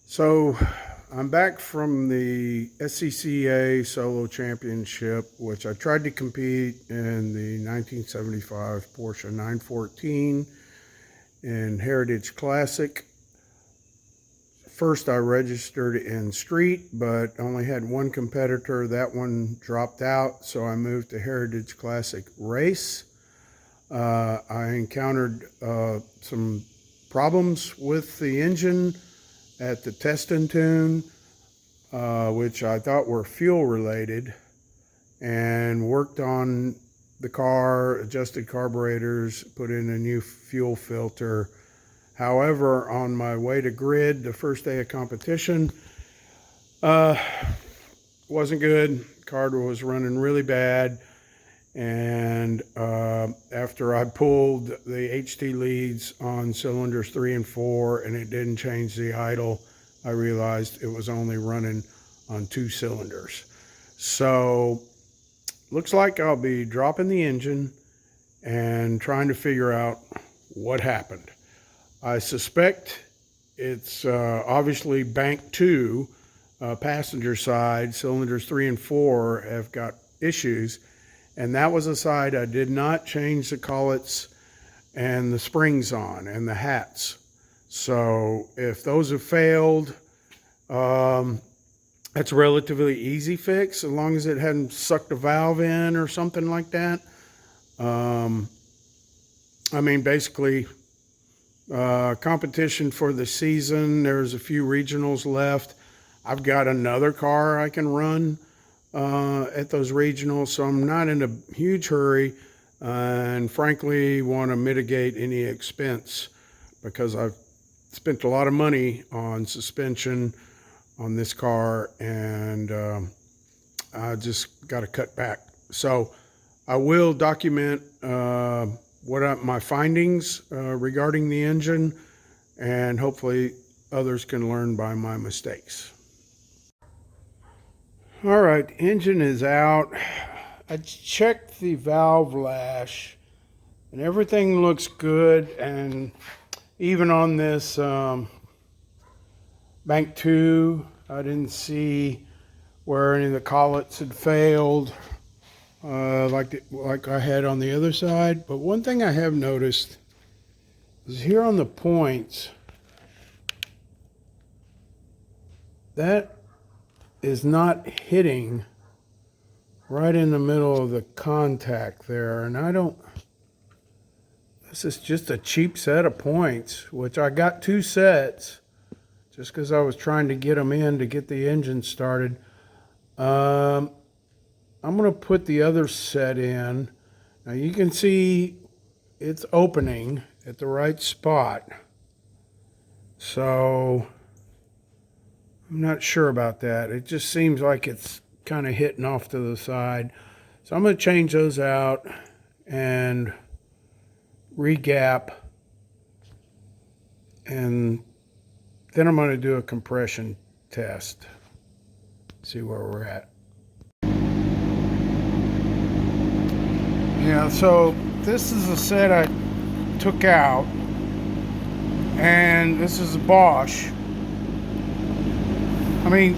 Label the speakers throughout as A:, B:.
A: So I'm back from the SCCA Solo Championship, which I tried to compete in the 1975 Porsche 914 in Heritage Classic. First, I registered in street, but only had one competitor. That one dropped out, so I moved to Heritage Classic Race. I encountered some problems with the engine at the test and tune, which I thought were fuel related, and worked on the car, adjusted carburetors, put in a new fuel filter. However, on my way to grid, the first day of competition, wasn't good. Car was running really bad. And after I pulled the HT leads on cylinders 3 and 4 and it didn't change the idle, I realized it was only running on 2 cylinders. So looks like I'll be dropping the engine and trying to figure out what happened. I suspect it's obviously bank 2, passenger side, cylinders 3 and 4 have got issues. And that was a side I did not change the collets and the springs on and the hats. So if those have failed, that's a relatively easy fix as long as it hadn't sucked a valve in or something like that. Basically, competition for the season, there's a few regionals left. I've got another car I can run at those regionals, so I'm not in a huge hurry, and frankly want to mitigate any expense because I've spent a lot of money on suspension on this car, and I just got to cut back. So I will document my findings regarding the engine, and hopefully others can learn by my mistakes. All right, engine is out. I checked the valve lash and everything looks good, and even on this bank 2, I didn't see where any of the collets had failed like I had on the other side. But one thing I have noticed is here on the points, that is not hitting right in the middle of the contact there, and this is just a cheap set of points, which I got 2 sets just because I was trying to get them in to get the engine started. I'm going to put the other set in. Now you can see it's opening at the right spot, so I'm not sure about that. It just seems like it's kind of hitting off to the side. So I'm going to change those out and re-gap, and then I'm going to do a compression test, see where we're at. Yeah, so this is a set I took out, and this is a Bosch. I mean,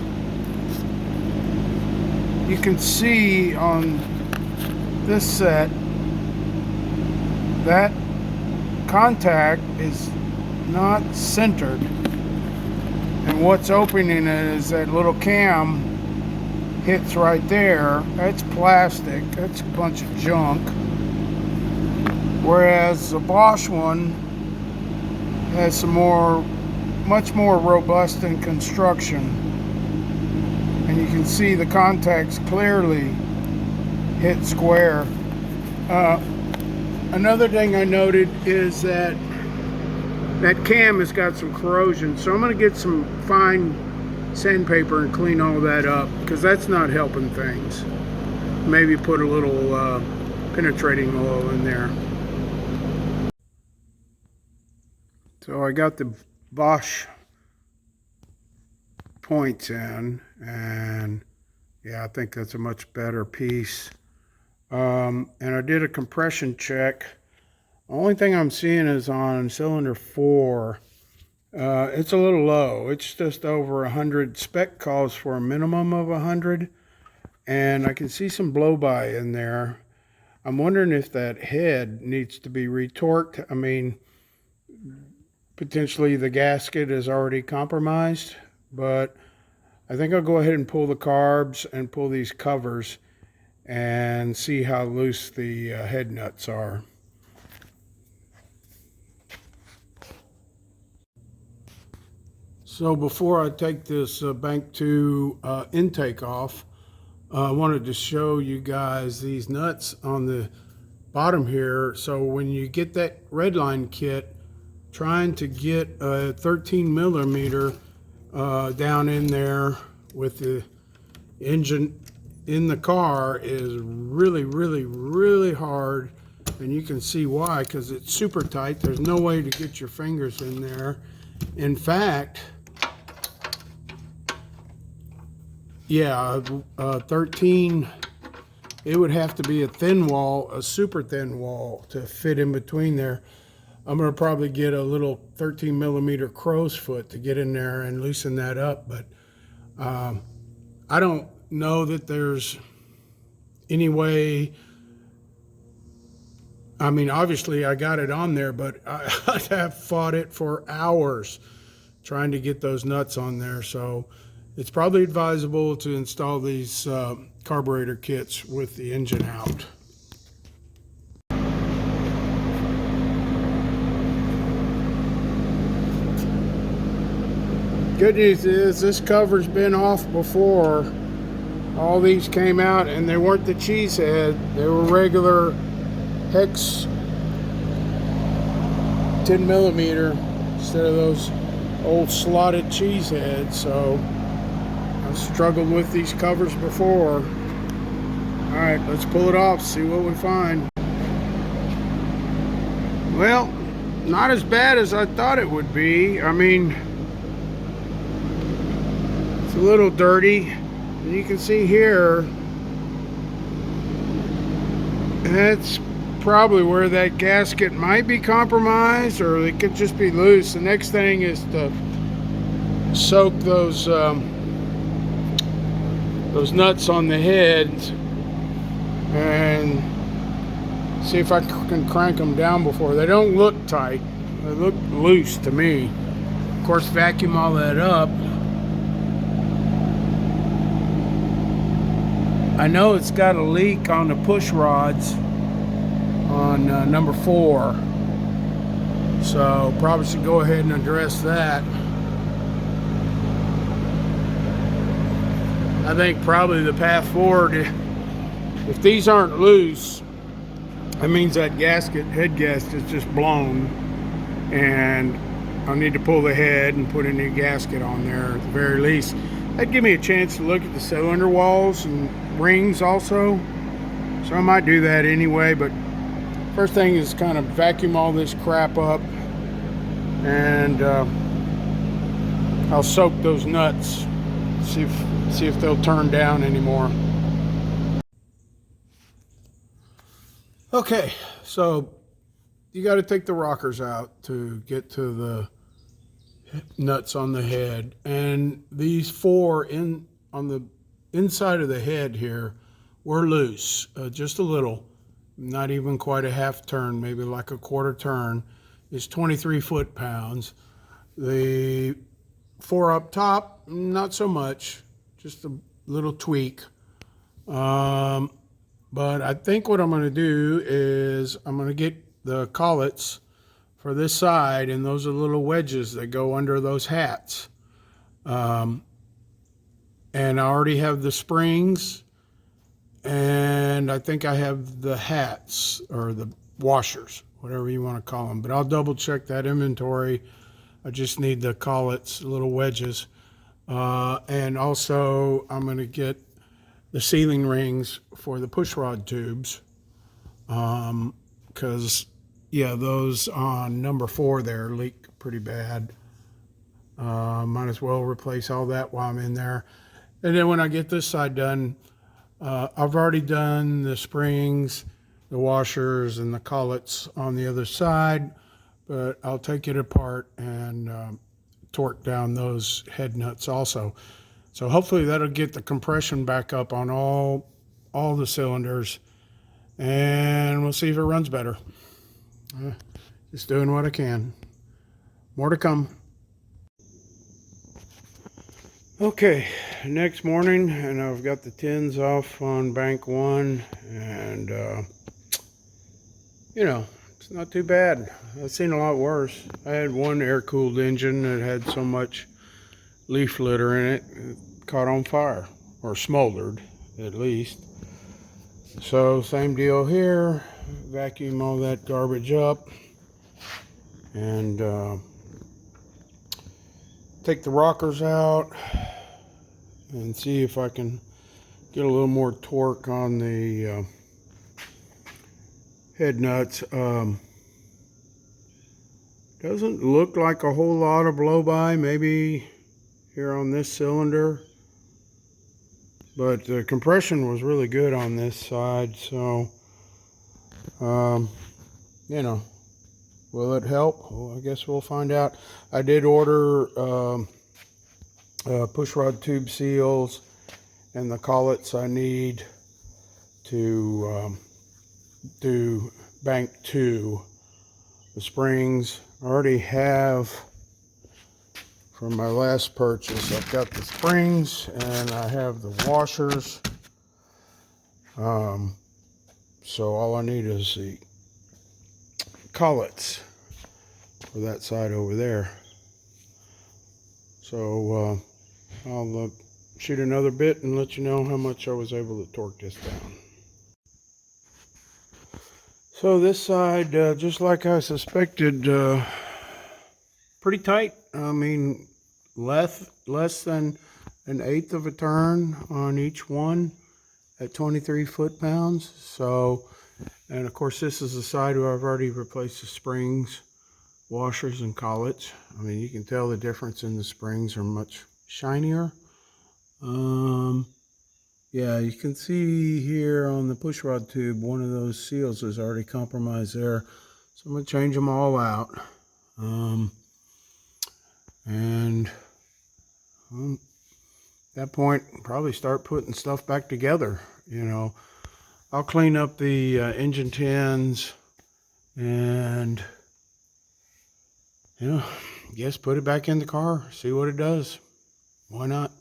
A: you can see on this set that contact is not centered, and what's opening it is that little cam hits right there. That's plastic, that's a bunch of junk, whereas the Bosch one has some much more robust in construction. And you can see the contacts clearly hit square. Another thing I noted is that cam has got some corrosion, so I'm going to get some fine sandpaper and clean all that up, because that's not helping things. Maybe put a little penetrating oil in there. So I got the Bosch points in, and yeah, I think that's a much better piece. And I did a compression check. The only thing I'm seeing is on cylinder 4, It's a little low. It's just over 100. Spec calls for a minimum of 100, and I can see some blow by in there. I'm wondering if that head needs to be retorqued. I mean, potentially the gasket is already compromised, but I think I'll go ahead and pull the carbs and pull these covers and see how loose the head nuts are. So before I take this Bank 2 intake off, I wanted to show you guys these nuts on the bottom here. So when you get that red line kit, trying to get a 13 millimeter down in there with the engine in the car is really, really, really hard. And you can see why, because it's super tight. There's no way to get your fingers in there. In fact, yeah, 13, it would have to be a thin wall, a super thin wall to fit in between there. I'm going to probably get a little 13 millimeter crow's foot to get in there and loosen that up. But I don't know that there's any way. I mean, obviously I got it on there, but I have fought it for hours trying to get those nuts on there. So it's probably advisable to install these carburetor kits with the engine out. Good news is this cover's been off before. All these came out and they weren't the cheese head. They were regular hex 10 millimeter instead of those old slotted cheese heads. So I've struggled with these covers before. All right, let's pull it off, see what we find. Well, not as bad as I thought it would be. I mean, it's a little dirty. And you can see here, that's probably where that gasket might be compromised, or it could just be loose. The next thing is to soak those nuts on the head and see if I can crank them down before. They don't look tight, they look loose to me. Of course, vacuum all that up. I know it's got a leak on the push rods on number 4, so probably should go ahead and address that. I think probably the path forward, if these aren't loose, that means that head gasket is just blown, and I'll need to pull the head and put a new gasket on there at the very least. That'd give me a chance to look at the cylinder walls and rings also, so I might do that anyway. But first thing is kind of vacuum all this crap up, and I'll soak those nuts, see if they'll turn down anymore. Okay, so you got to take the rockers out to get to the nuts on the head, and these 4 on the inside of the head here were loose, just a little, not even quite a half turn, maybe like a quarter turn. It's 23 foot-pounds. The 4 up top, not so much, just a little tweak. But I think what I'm going to do is I'm going to get the collets for this side, and those are little wedges that go under those hats. And I already have the springs, and I think I have the hats, or the washers, whatever you want to call them. But I'll double check that inventory. I just need the collets, little wedges. And also I'm going to get the sealing rings for the pushrod tubes. Because, yeah, those on number 4 there leak pretty bad. Might as well replace all that while I'm in there. And then when I get this side done, I've already done the springs, the washers, and the collets on the other side, but I'll take it apart and torque down those head nuts also. So hopefully that'll get the compression back up on all the cylinders, and we'll see if it runs better. Just doing what I can. More to come. Okay, next morning, and I've got the tins off on bank one, and you know, it's not too bad. I've seen a lot worse. I had one air-cooled engine that had so much leaf litter in it, it caught on fire, or smoldered at least. So same deal here. Vacuum all that garbage up, and take the rockers out and see if I can get a little more torque on the head nuts. Doesn't look like a whole lot of blow by, maybe here on this cylinder, but the compression was really good on this side. So you know, will it help? Well, I guess we'll find out. I did order push rod tube seals and the collets I need to do bank 2. The springs I already have from my last purchase. I've got the springs and I have the washers. So all I need is the collets for that side over there. So I'll shoot another bit and let you know how much I was able to torque this down. So this side, just like I suspected, pretty tight. I mean, less than an eighth of a turn on each one at 23 foot-pounds. So, and of course this is the side where I've already replaced the springs, washers, and collets. I mean, you can tell the difference in the springs are much shinier. Yeah, you can see here on the push rod tube, one of those seals is already compromised there. So I'm going to change them all out. And at that point, probably start putting stuff back together. You know, I'll clean up the engine tins and, you know, guess put it back in the car, see what it does. Why not?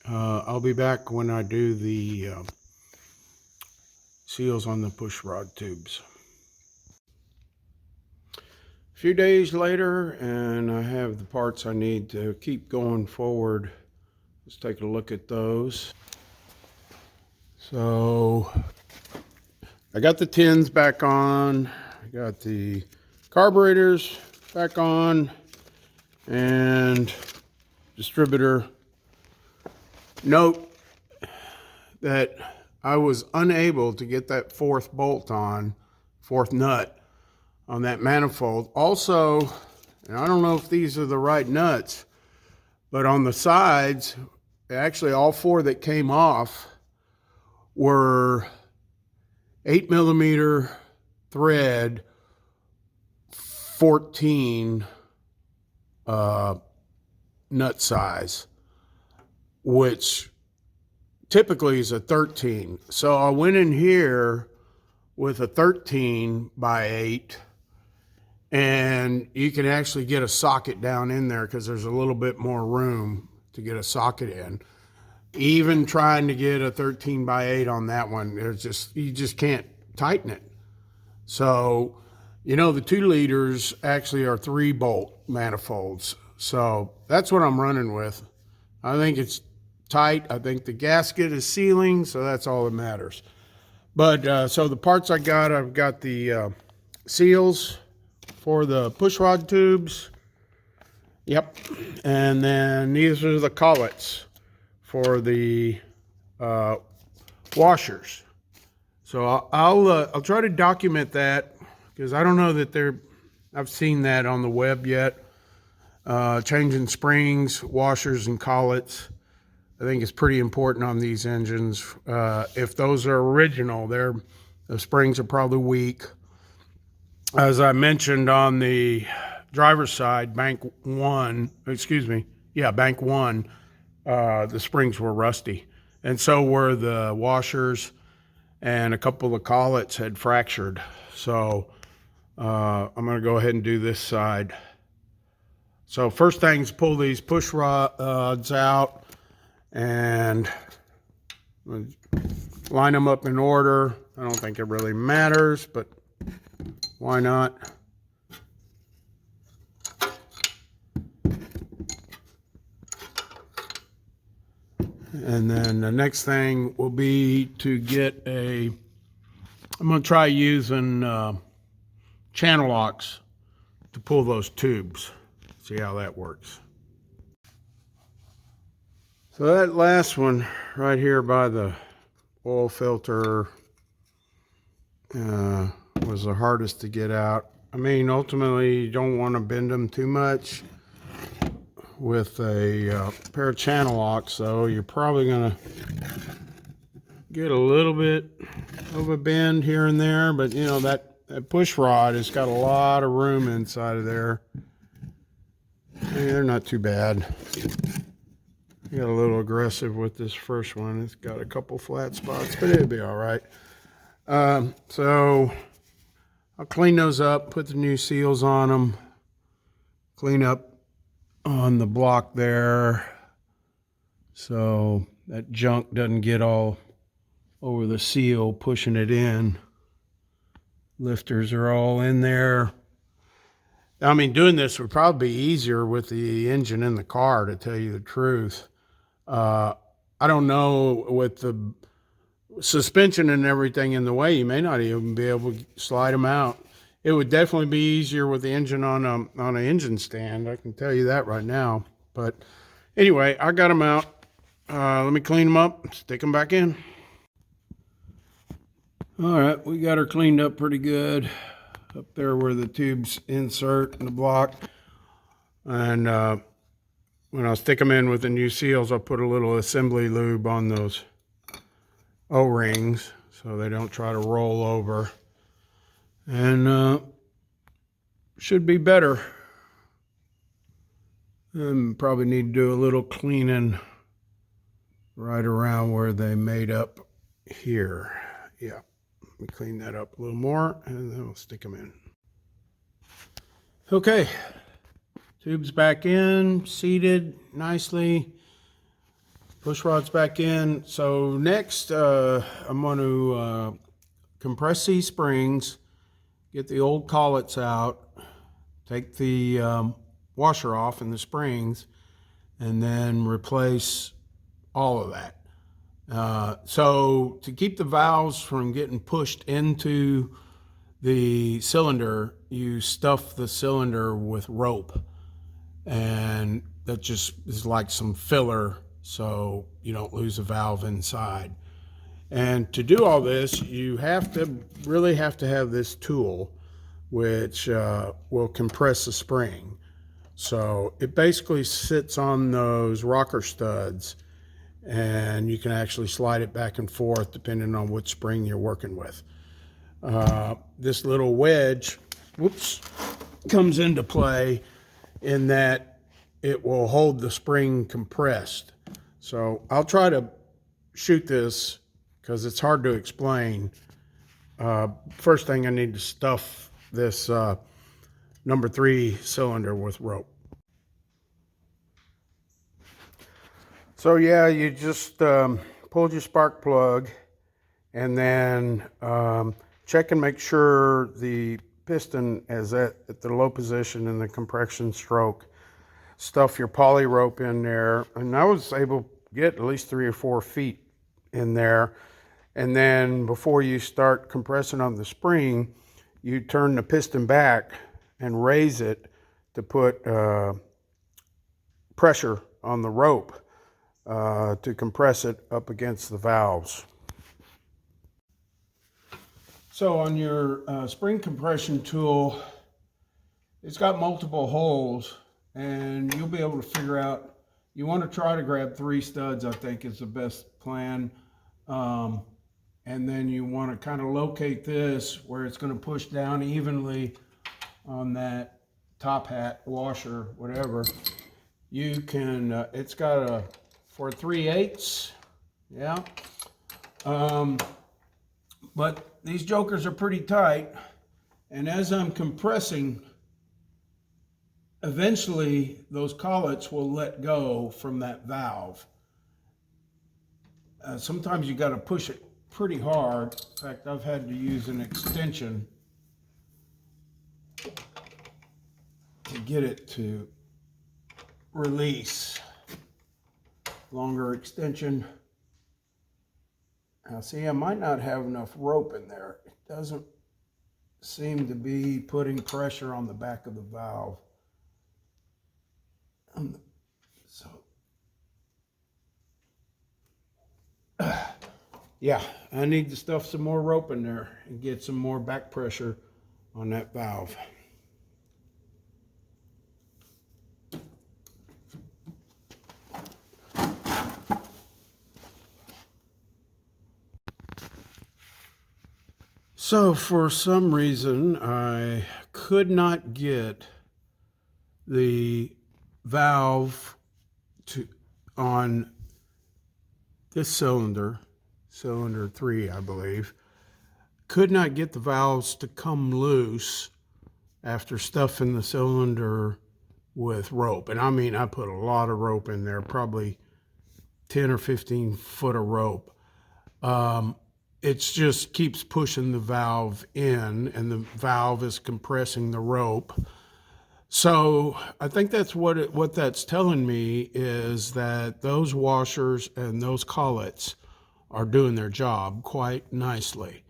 A: I'll be back when I do the seals on the push rod tubes. A few days later, and I have the parts I need to keep going forward. Let's take a look at those. So I got the tins back on, I got the carburetors back on, and distributor. Note that I was unable to get that fourth nut on that manifold. Also, and I don't know if these are the right nuts, but on the sides, actually all 4 that came off were 8mm thread, 14 nut size, which typically is a 13. So I went in here with a 13 by 8, and you can actually get a socket down in there because there's a little bit more room to get a socket in. Even trying to get a 13 by 8 on that one, you just can't tighten it. So, you know, the 2 liters actually are 3-bolt manifolds. So that's what I'm running with. I think it's tight. I think the gasket is sealing, so that's all that matters. But so the parts I've got the seals for the push rod tubes. Yep. And then these are the collets for the washers. So I'll try to document that, because I don't know that I've seen that on the web yet. Changing springs, washers, and collets. I think it's pretty important on these engines. If those are original, the springs are probably weak. As I mentioned on the driver's side, bank one, bank one, the springs were rusty. And so were the washers, and a couple of collets had fractured. So I'm going to go ahead and do this side. So first thing is pull these push rods out and line them up in order. I don't think it really matters, but why not? And then the next thing will be to get I'm going to try using channel locks to pull those tubes. See how that works. So that last one right here by the oil filter was the hardest to get out. I mean, ultimately you don't want to bend them too much with a pair of channel locks, so you're probably going to get a little bit of a bend here and there, but you know, that push rod has got a lot of room inside of there. Hey, they're not too bad. I got a little aggressive with this first one. It's got a couple flat spots, but it'll be all right. So I'll clean those up, put the new seals on them, clean up on the block there so that junk doesn't get all over the seal pushing it in. Lifters are all in there. I mean, doing this would probably be easier with the engine in the car, to tell you the truth. I don't know, with the suspension and everything in the way, you may not even be able to slide them out. It would definitely be easier with the engine on an engine stand. I can tell you that right now. But anyway, I got them out. Let me clean them up, stick them back in. All right, we got her cleaned up pretty good up there where the tubes insert in the block. And when I'll stick them in with the new seals, I'll put a little assembly lube on those O-rings so they don't try to roll over. And should be better. And probably need to do a little cleaning right around where they made up here. Yeah, let me clean that up a little more and then we'll stick them in. Okay, tubes back in, seated nicely. Push rods back in. So next, I'm going to compress these springs, get the old collets out, take the washer off and the springs, and then replace all of that. So to keep the valves from getting pushed into the cylinder, you stuff the cylinder with rope, and that just is like some filler so you don't lose a valve inside. And to do all this, you really have to have this tool which will compress the spring. So it basically sits on those rocker studs, and you can actually slide it back and forth depending on which spring you're working with. This little wedge, comes into play in that it will hold the spring compressed. So I'll try to shoot this because it's hard to explain. First thing, I need to stuff this number 3 cylinder with rope. So yeah, you just pulled your spark plug and then check and make sure the piston is at the low position in the compression stroke. Stuff your poly rope in there, and I was able to get at least 3 or 4 feet in there. And then before you start compressing on the spring, you turn the piston back and raise it to put pressure on the rope to compress it up against the valves. So on your spring compression tool, it's got multiple holes, and you'll be able to figure out, you want to try to grab 3 studs, I think is the best plan. And then you want to kind of locate this where it's going to push down evenly on that top hat washer, whatever, you can, it's got a, for 3/8, yeah. But these jokers are pretty tight, and as I'm compressing, eventually those collets will let go from that valve. Sometimes you got to push it pretty hard. In fact, I've had to use an extension to get it to release. Longer extension. Now see, I might not have enough rope in there. It doesn't seem to be putting pressure on the back of the valve. So, yeah, I need to stuff some more rope in there and get some more back pressure on that valve. So for some reason, I could not get the valve on this cylinder 3, I believe, could not get the valves to come loose after stuffing the cylinder with rope. And I mean, I put a lot of rope in there, probably 10 or 15 foot of rope. It just keeps pushing the valve in, and the valve is compressing the rope. So I think that's what that's telling me, is that those washers and those collets are doing their job quite nicely.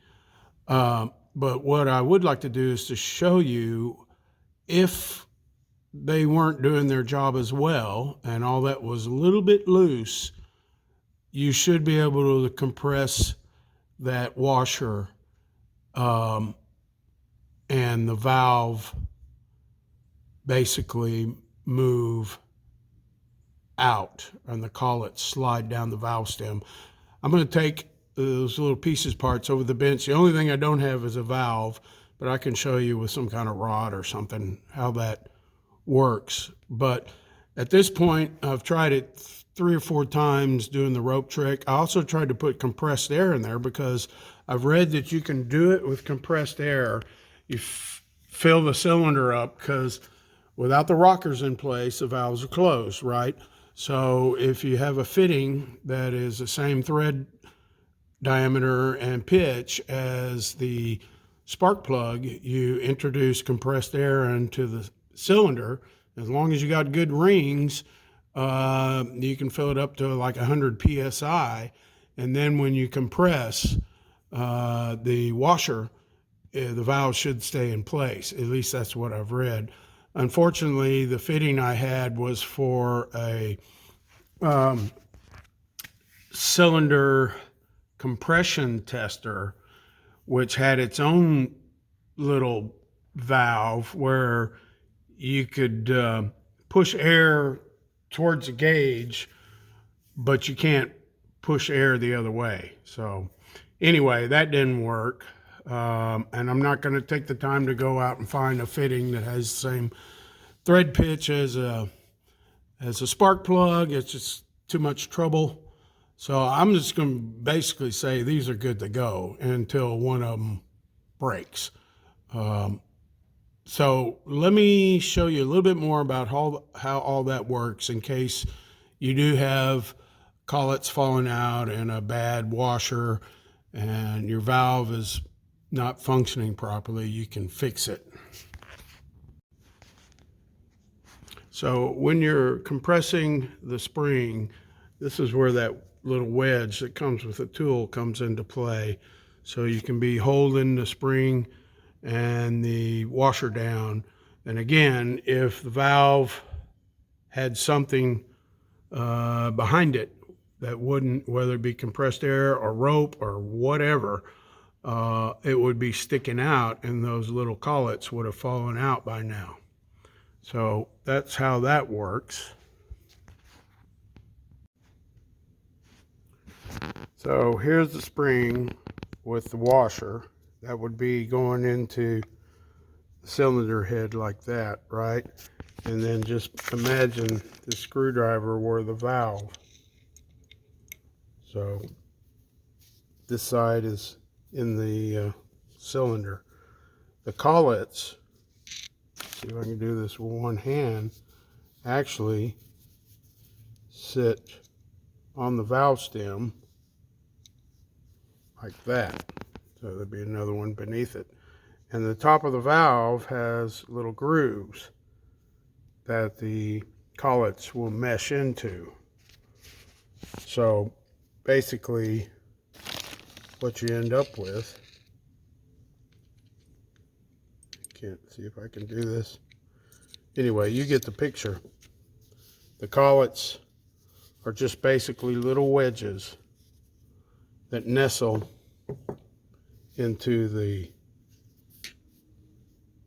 A: But what I would like to do is to show you, if they weren't doing their job as well and all that was a little bit loose, you should be able to compress that washer and the valve basically move out and the collets slide down the valve stem. I'm going to take those little parts over the bench. The only thing I don't have is a valve, but I can show you with some kind of rod or something how that works. But at this point, I've tried it 3 or 4 times doing the rope trick. I also tried to put compressed air in there because I've read that you can do it with compressed air. You fill the cylinder up, because without the rockers in place, the valves are closed, right? So if you have a fitting that is the same thread diameter and pitch as the spark plug, you introduce compressed air into the cylinder. As long as you got good rings, you can fill it up to like 100 psi, and then when you compress the washer, the valve should stay in place. At least that's what I've read. Unfortunately, the fitting I had was for a cylinder compression tester, which had its own little valve where you could push air towards the gauge, but you can't push air the other way. So anyway, that didn't work. And I'm not going to take the time to go out and find a fitting that has the same thread pitch as a spark plug. It's just too much trouble. So I'm just going to basically say these are good to go until one of them breaks. So let me show you a little bit more about how all that works, in case you do have collets falling out and a bad washer and your valve is not functioning properly. You can fix it. So when you're compressing the spring, this is where that little wedge that comes with the tool comes into play. So you can be holding the spring and the washer down. And again, if the valve had something behind it that wouldn't, whether it be compressed air or rope or whatever, it would be sticking out, and those little collets would have fallen out by now. So that's how that works. So here's the spring with the washer that would be going into cylinder head like that, right? And then just imagine the screwdriver were the valve. So this side is in the cylinder. The collets, see if I can do this with one hand, actually sit on the valve stem like that. So there'd be another one beneath it. And the top of the valve has little grooves that the collets will mesh into. So basically what you end up with, can't see if I can do this. Anyway, you get the picture. The collets are just basically little wedges that nestle into the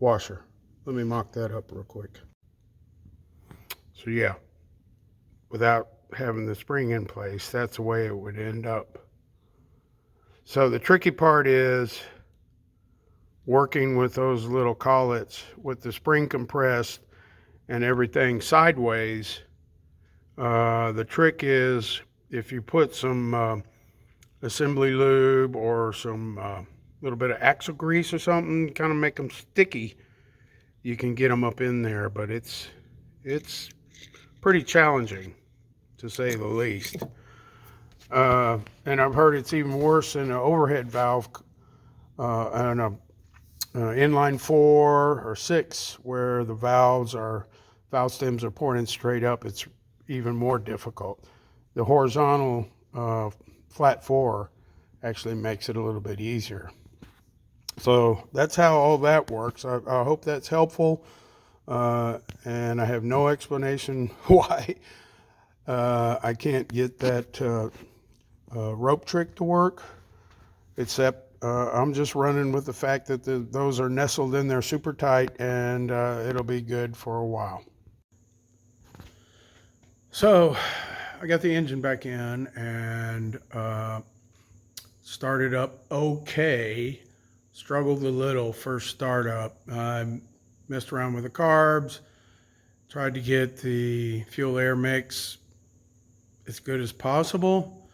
A: washer. Let me mock that up real quick. So yeah, without having the spring in place, that's the way it would end up. So the tricky part is working with those little collets with the spring compressed and everything sideways. The trick is if you put some assembly lube or some little bit of axle grease or something, kind of make them sticky, you can get them up in there, but it's pretty challenging, to say the least. And I've heard it's even worse in an overhead valve and a inline 4 or 6, where the valve stems are pointing straight up. It's even more difficult. The horizontal flat 4 actually makes it a little bit easier. So that's how all that works. I hope that's helpful. And I have no explanation why I can't get that rope trick to work, except I'm just running with the fact that those are nestled in there super tight, and it'll be good for a while. So I got the engine back in and started up okay. Struggled a little first startup. I messed around with the carbs, tried to get the fuel air mix as good as possible.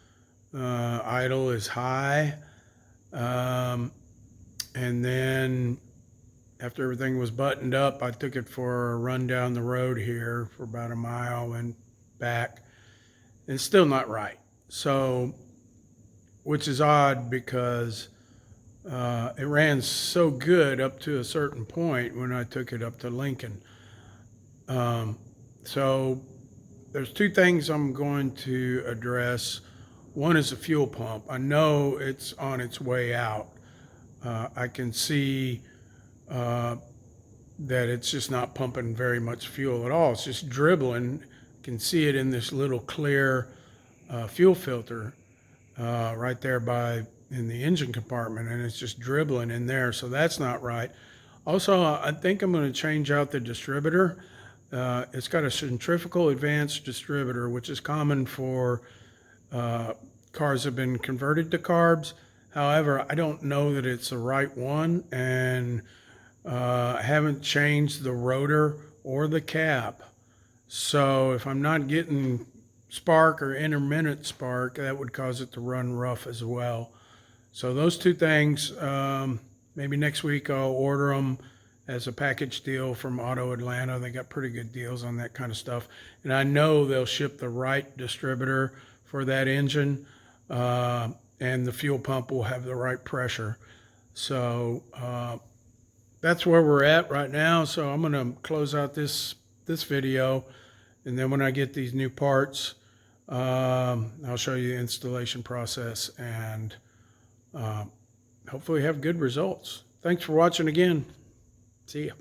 A: Idle is high. And then after everything was buttoned up, I took it for a run down the road here for about a mile and back. And it's still not right. So, which is odd because it ran so good up to a certain point when I took it up to Lincoln. So there's two things I'm going to address. One is the fuel pump. I know it's on its way out. I can see that it's just not pumping very much fuel at all. It's just dribbling. You can see it in this little clear fuel filter right there in the engine compartment, and it's just dribbling in there. So that's not right. Also, I think I'm going to change out the distributor. It's got a centrifugal advanced distributor, which is common for cars that have been converted to carbs. However, I don't know that it's the right one, and I haven't changed the rotor or the cap. So if I'm not getting spark or intermittent spark, that would cause it to run rough as well. So those two things, maybe next week I'll order them as a package deal from Auto Atlanta. They got pretty good deals on that kind of stuff. And I know they'll ship the right distributor for that engine, and the fuel pump will have the right pressure. So that's where we're at right now. So I'm going to close out this video, and then when I get these new parts, I'll show you the installation process and hopefully have good results. Thanks for watching again. See ya.